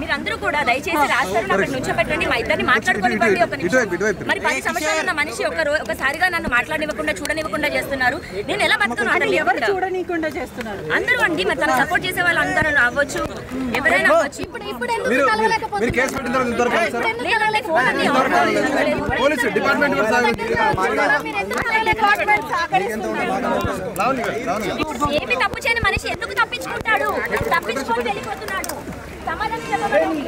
మీరందరూ కూడా దయచేసి రాస్తారు అక్కడ నుంచో పెట్టండి, మా ఇద్దరిని మాట్లాడుకోనివ్వండి. ఒక నిమిషం. మరి 10 సంవత్సరాలు ఉన్న మనిషి ఒకసారిగా నన్ను మాట్లాడనివ్వకుండా చూడనివ్వకుండా చేస్తున్నారు. నేను ఎలా బతుకున్నాను? ఎవరు చూడనివ్వకుండా చేస్తున్నారు? అందరూ అండి. మరి తను సపోర్ట్ చేసే వాళ్ళు అందరూ అవ్వచ్చు, ఎవరైనా అవ్వచ్చు. ఏమి తప్పు చేయని మనిషి ఎందుకు తప్పించుకుంటాడు? తప్పించుకొని వెళ్ళిపోతున్నాడు. సమాధానం చెప్పండి.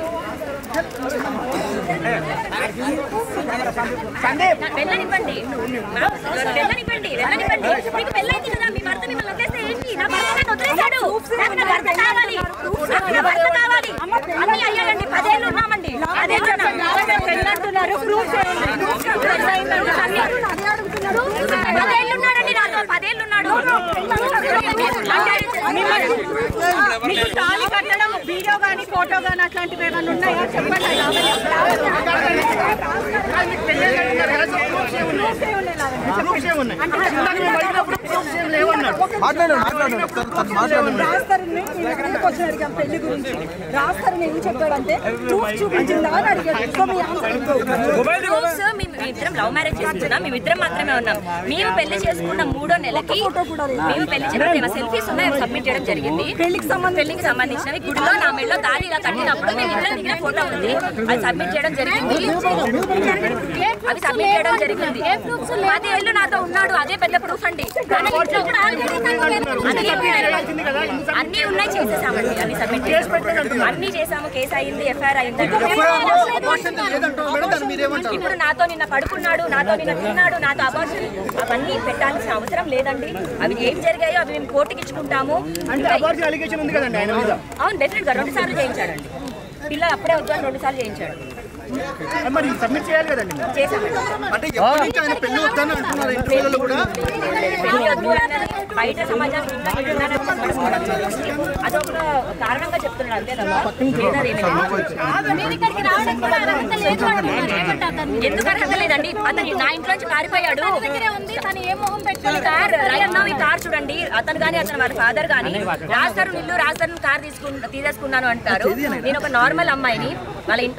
వెళ్ళనివ్వండి, వెళ్ళనివ్వండి, వెళ్ళనివ్వండి. మీకు పెళ్ళైంది కదా, మీ భర్త మిమ్మల్ని వదిలేస్తే ఏంటి? నా భర్త నన్ను వదిలేశాడు, నాకు నా భర్త కావాలి, నాకు నా భర్త కావాలి. అన్నీ అయ్యాయండి. 10 ఏళ్ళు ఉన్నామండి. 10 ఏళ్ళు పెళ్ళంటున్నారు. 10 ఏళ్ళు ఉన్నాడండి నాతో. 10 ఏళ్ళు ఉన్నాడు. మీకు తాళి కట్టడం వీడియో కానీ ఫోటో కానీ అట్లాంటివి ఏమైనా ఉన్నాయా చెప్పండి. పెళ్లి గురించి రాస్తారని ఏం చెప్పాడంటే చూపించిందా అని అడిగాడు. మేమిద్దరం లవ్ మ్యారేజ్ చేసుకున్నాం. మేమిద్దరం మాత్రమే ఉన్నాం. మేము పెళ్లి చేసుకున్న 3వ నెలకి మేము పెళ్లి చేసుకున్న సెల్ఫీస్ ఉన్నాయి, సబ్మిట్ చేయడం జరిగింది. పెళ్లికి సంబంధించినవి గుడిలో నా మెడలో తాళి ఇలా కట్టినప్పుడు మేము ఇద్దరం దిగిన ఫోటో ఉంది, అది సబ్మిట్ చేయడం జరిగింది. అవి సబ్మిట్ చేయడం జరిగింది. 10 ఏళ్ళు నాతో ఉన్నాడు, అదే పెద్ద ప్రూఫ్ అండి. అన్ని ఉన్నాయి, చేసేసామండి. అన్ని సబ్మిట్ చేసాము, అన్ని చేసాము. కేసు అయింది, ఎఫ్ఐఆర్ అయింది. ఇప్పుడు నాతో నిన్న పడుకున్నాడు, నాతో నిన్న తిన్నాడు, నాతో అబార్షన్, అవన్నీ పెట్టాల్సిన అవసరం లేదండి. అవి ఏం జరిగాయో అవి మేము కోర్టుకి ఇచ్చుకుంటాము. అవును, డెఫినెట్ గా 2 సార్లు చేయించాడండి. పిల్ల అప్పుడే వద్దని 2 సార్లు చేయించాడు. బయట సమాజానికి అదొక కారణంగా చెప్తున్నాడు, అంతే తప్ప ఎందుకు అర్హత లేదండి. అతను నా ఇంట్లో నుంచి పారిపోయాడు. ఈ కార్ చూడండి, అతను కానీ అతను వారి ఫాదర్ కానీ రాస్తారు ఇల్లు రాస్తారు కార్ తీసేసుకున్నాను అంటారు. నేను ఒక నార్మల్ అమ్మాయిని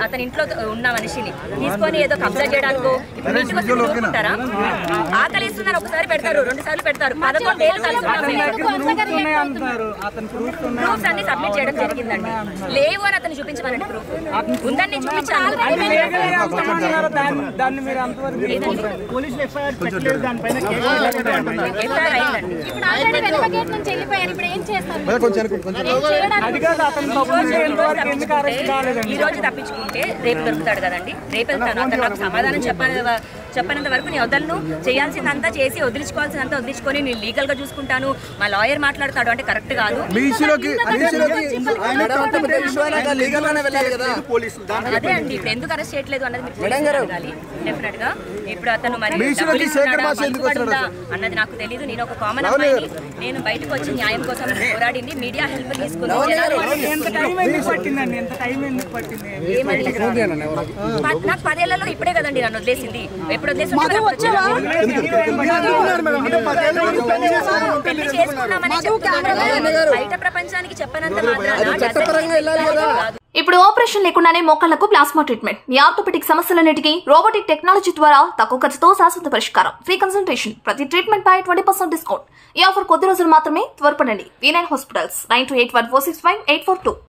అతని ఇంట్లో ఉన్న మనిషిని తీసుకొని ఏదో కబ్జా చేయడానికో ఇంటికి వచ్చి చూసుకుంటారా? ఆకలి ఇస్తున్నారు, ఒకసారి పెడతారు, 2 సార్లు పెడతారు. 11 ఏళ్ళు ప్రూఫ్స్ అన్ని సబ్మిట్ చేయడం జరిగిందండి. లేవు అని అతను చూపించమనండి. ప్రూఫ్ ఉందని నేను చూపించాను. ఈ రోజు తప్పించుకుంటే రేపు దొరుకుతాడు కదండి. రేపు వెళ్తాను. అతను నాకు సమాధానం చెప్పనంత వరకు నేను వదలను. చేయాల్సిందంతా చేసి వదిలించుకోవాల్సినంత వదిలించుకొని నేను లీగల్ గా చూసుకుంటాను. మా లాయర్ మాట్లాడతాడు అంటే కరెక్ట్ కాదు. అదే అండి, ఇప్పుడు ఎందుకు అరెస్ట్ చేయట్లేదు అన్నది డెఫినెట్ గా. ఇప్పుడు అతను మరి అన్నది నాకు తెలియదు. నేను ఒక కామన్ అమ్మాయిని. నేను బయటకు వచ్చి న్యాయం కోసం పోరాడింది. మీడియా హెల్ప్ తీసుకుంది. నాకు 10 ఏళ్లలో ఇప్పుడే కదండి నన్ను వదిలేసింది. ఎప్పుడు వదిలేసి పెళ్లి చేసుకున్నామని బయట ప్రపంచానికి చెప్పనంత మాత్రాన. ఇప్పుడు ఆపరేషన్ లేకుండానే మోకాళ్లకు ప్లాస్మా ట్రీట్మెంట్. మీ ఆర్థోపెటిక్ సమస్యలన్నిటికీ రోబోటిక్ టెక్నాలజీ ద్వారా తక్కువ ఖర్చుతో శాశ్వత పరిష్కారం. ఫ్రీ కన్సల్టేషన్, ప్రతి ట్రీట్మెంట్ పై 20% డిస్కౌంట్. ఈ ఆఫర్ కొద్ది రోజులు మాత్రమే. త్వరపడండి. V9 hospitals 9281465842.